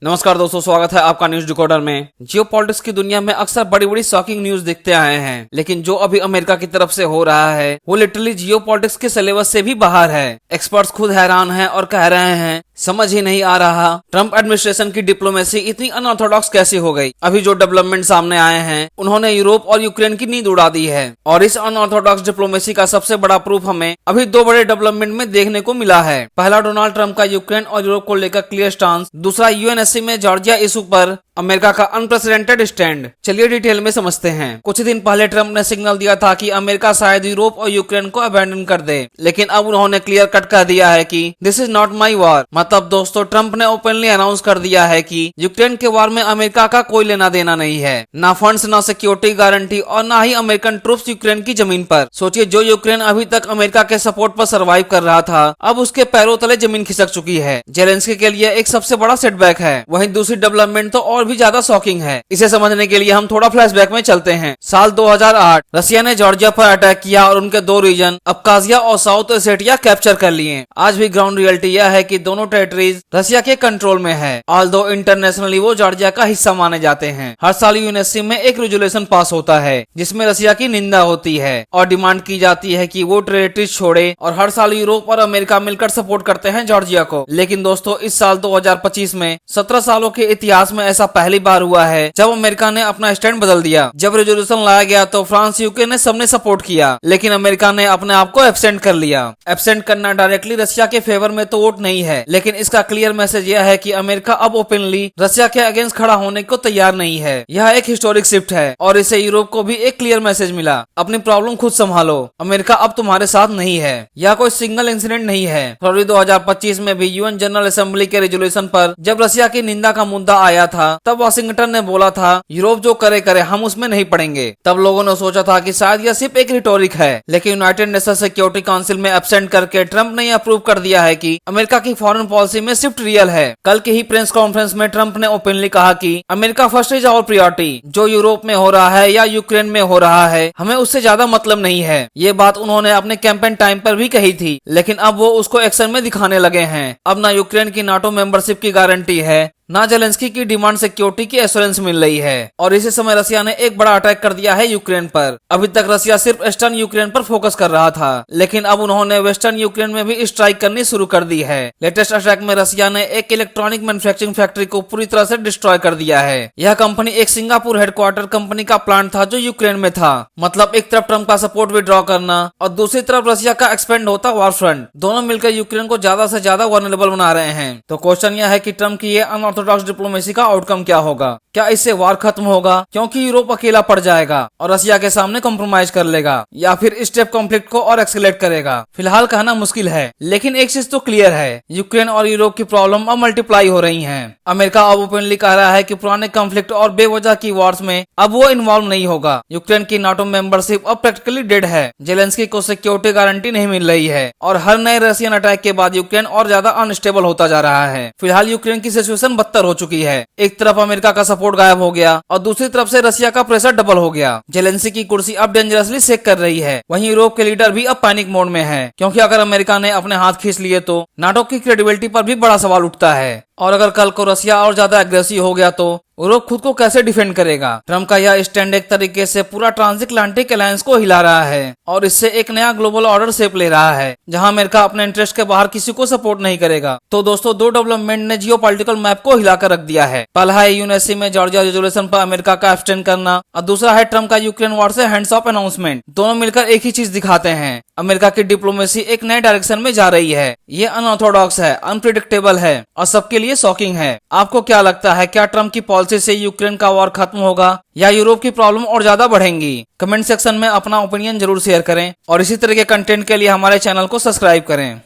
नमस्कार दोस्तों, स्वागत है आपका न्यूज डिकोडर में। जियोपॉलिटिक्स की दुनिया में अक्सर बड़ी बड़ी शॉकिंग न्यूज दिखते आए हैं, लेकिन जो अभी अमेरिका की तरफ से हो रहा है वो लिटरली जियोपॉलिटिक्स के सिलेबस से भी बाहर है। एक्सपर्ट्स खुद हैरान हैं और कह रहे हैं समझ ही नहीं आ रहा ट्रम्प एडमिनिस्ट्रेशन की डिप्लोमेसी इतनी अनऑर्थोडॉक्स कैसे हो गई। अभी जो डेवलपमेंट सामने आए हैं उन्होंने यूरोप और यूक्रेन की नींद उड़ा दी है, और इस अनऑर्थोडॉक्स डिप्लोमेसी का सबसे बड़ा प्रूफ हमें अभी दो बड़े डेवलपमेंट में देखने को मिला है। पहला, डोनाल्ड ट्रंप का यूक्रेन और यूरोप को लेकर क्लियर स्टांस। दूसरा, यूएनएससी में जॉर्जिया इशू पर अमेरिका का अनप्रेसिडेंटेड स्टैंड। चलिए डिटेल में समझते हैं। कुछ दिन पहले ट्रंप ने सिग्नल दिया था कि अमेरिका शायद यूरोप और यूक्रेन को अबैंडन कर दे, लेकिन अब उन्होंने क्लियर कट कर दिया है कि this is not my war. मतलब दोस्तों, ट्रंप ने ओपनली अनाउंस कर दिया है कि यूक्रेन के वार में अमेरिका का कोई लेना देना नहीं है, ना फंड्स, ना सिक्योरिटी गारंटी और ना ही अमेरिकन ट्रूप्स यूक्रेन की जमीन पर। सोचिए, जो यूक्रेन अभी तक अमेरिका के सपोर्ट पर सर्वाइव कर रहा था, अब उसके पैरों तले जमीन खिसक चुकी है। जेलेंस्की के लिए एक सबसे बड़ा सेटबैक है। वहीं दूसरी डेवलपमेंट तो और भी ज्यादा शॉकिंग है। इसे समझने के लिए हम थोड़ा फ्लैशबैक में चलते हैं। साल 2008 रशिया ने जॉर्जिया पर अटैक किया और उनके दो रीजन अब्खाजिया और साउथ ओसेटिया कैप्चर कर लिए। आज भी ग्राउंड रियलिटी यह है कि दोनों टेरिटरीज रशिया के कंट्रोल में है, ऑल्दो इंटरनेशनली वो जॉर्जिया का हिस्सा माने जाते हैं। हर साल यूएनएससी में एक रेजोल्यूशन पास होता है जिसमें रशिया की निंदा होती है और डिमांड की जाती है कि वो टेरिटरीज छोड़े, और हर साल यूरोप और अमेरिका मिलकर सपोर्ट करते हैं जॉर्जिया को। लेकिन दोस्तों, इस साल 2025 में 17 सालों के इतिहास में ऐसा पहली बार हुआ है जब अमेरिका ने अपना स्टैंड बदल दिया। जब रेजोल्यूशन लाया गया तो फ्रांस, यूके ने सबने सपोर्ट किया, लेकिन अमेरिका ने अपने आप को एब्सेंट कर लिया। एब्सेंट करना डायरेक्टली रशिया के फेवर में तो वोट नहीं है, लेकिन इसका क्लियर मैसेज यह है कि अमेरिका अब ओपनली रशिया के अगेंस्ट खड़ा होने को तैयार नहीं है। यह एक हिस्टोरिक शिफ्ट है और इससे यूरोप को भी एक क्लियर मैसेज मिला, अपनी प्रॉब्लम खुद संभालो, अमेरिका अब तुम्हारे साथ नहीं है। यह कोई सिंगल इंसिडेंट नहीं है। फरवरी 2025 में भी यूएन जनरल असेंबली के रेजोल्यूशन पर जब रशिया की निंदा का मुद्दा आया था, तब वाशिंगटन ने बोला था यूरोप जो करे करे, हम उसमें नहीं पड़ेंगे। तब लोगों ने सोचा था कि शायद यह सिर्फ एक रिटोरिक है, लेकिन यूनाइटेड नेशन सिक्योरिटी काउंसिल में एब्सेंट करके ट्रंप ने यह प्रूव कर दिया है कि अमेरिका की फॉरेन पॉलिसी में शिफ्ट रियल है। कल की ही प्रेस कॉन्फ्रेंस में ट्रंप ने ओपनली कहा कि America first is our priority. जो यूरोप में हो रहा है या यूक्रेन में हो रहा है, हमें उससे ज्यादा मतलब नहीं है। ये बात उन्होंने अपने कैंपेन टाइम पर भी कही थी, लेकिन अब वो उसको एक्शन में दिखाने लगे हैं। अब ना यूक्रेन की नाटो मेंबरशिप की गारंटी है, ना जेलेंस्की की डिमांड सिक्योरिटी की एश्योरेंस मिल रही है, और इसी समय रशिया ने एक बड़ा अटैक कर दिया है यूक्रेन पर। अभी तक रशिया सिर्फ ईस्टर्न यूक्रेन पर फोकस कर रहा था, लेकिन अब उन्होंने वेस्टर्न यूक्रेन में भी स्ट्राइक करनी शुरू कर दी है। लेटेस्ट अटैक में रशिया ने एक इलेक्ट्रॉनिक मैन्युफैक्चरिंग फैक्ट्री को पूरी तरह से डिस्ट्रॉय कर दिया है। यह कंपनी एक सिंगापुर हेडक्वार्टर कंपनी का प्लांट था जो यूक्रेन में था। मतलब एक तरफ ट्रंप का सपोर्ट विड्रॉ करना और दूसरी तरफ रशिया का एक्सपेंड होता वॉर फ्रंट, दोनों मिलकर यूक्रेन को ज्यादा से ज्यादा वल्नरेबल बना रहे हैं। तो क्वेश्चन यह है कि ट्रंप की ये अनऑर्थोडॉक्स डिप्लोमेसी का आउटकम क्या होगा? क्या इससे वार खत्म होगा क्योंकि यूरोप अकेला पड़ जाएगा और रशिया के सामने कॉम्प्रोमाइज कर लेगा, या फिर स्टेप कॉन्फ्लिक्ट को और एक्सलेट करेगा? फिलहाल कहना मुश्किल है, लेकिन एक चीज तो क्लियर है, यूक्रेन और यूरोप की प्रॉब्लम अब मल्टीप्लाई हो रही हैं। अमेरिका अब ओपनली कह रहा है कि पुराने कॉन्फ्लिक्ट और बेवजह की वॉर्स में अब वो इन्वॉल्व नहीं होगा। यूक्रेन की नाटो मेंबरशिप अब प्रैक्टिकली डेड है। जेलेंस्की को सिक्योरिटी गारंटी नहीं मिल रही है, और हर नए रशियन अटैक के बाद यूक्रेन और ज्यादा अनस्टेबल होता जा रहा है। फिलहाल यूक्रेन की सिचुएशन बदतर हो चुकी है। एक तरफ अमेरिका का सपोर्ट गायब हो गया और दूसरी तरफ से रशिया का प्रेशर डबल हो गया। जेलेंस्की की कुर्सी अब डेंजरसली शेक कर रही है। वहीं यूरोप के लीडर भी अब पैनिक मोड में है, क्योंकि अगर अमेरिका ने अपने हाथ खींच लिए तो नाटो की क्रेडिबिलिटी पर भी बड़ा सवाल उठता है। और अगर कल को रशिया और ज्यादा एग्रेसिव हो गया तो यूरोप खुद को कैसे डिफेंड करेगा? ट्रंप का यह स्टैंड एक तरीके से पूरा ट्रांसएटलांटिक अलायंस को हिला रहा है और इससे एक नया ग्लोबल ऑर्डर शेप ले रहा है, जहां अमेरिका अपने इंटरेस्ट के बाहर किसी को सपोर्ट नहीं करेगा। तो दोस्तों, दो डेवलपमेंट ने जियोपॉलिटिकल मैप को हिलाकर रख दिया है। पहला है यूएनएससी में जॉर्जिया रेजोल्यूशन पर अमेरिका का एब्सटेन करना, और दूसरा है ट्रंप का यूक्रेन वॉर से हैंड्स ऑफ अनाउंसमेंट। दोनों मिलकर एक ही चीज दिखाते हैं, अमेरिका की डिप्लोमेसी एक नए डायरेक्शन में जा रही है। ये अनऑर्थोडॉक्स है, अनप्रिडिक्टेबल है और सबके लिए शॉकिंग है। आपको क्या लगता है, क्या ट्रंप की पॉलिसी से यूक्रेन का वॉर खत्म होगा या यूरोप की प्रॉब्लम और ज्यादा बढ़ेंगी? कमेंट सेक्शन में अपना ओपिनियन जरूर शेयर करें और इसी तरह के कंटेंट के लिए हमारे चैनल को सब्सक्राइब करें।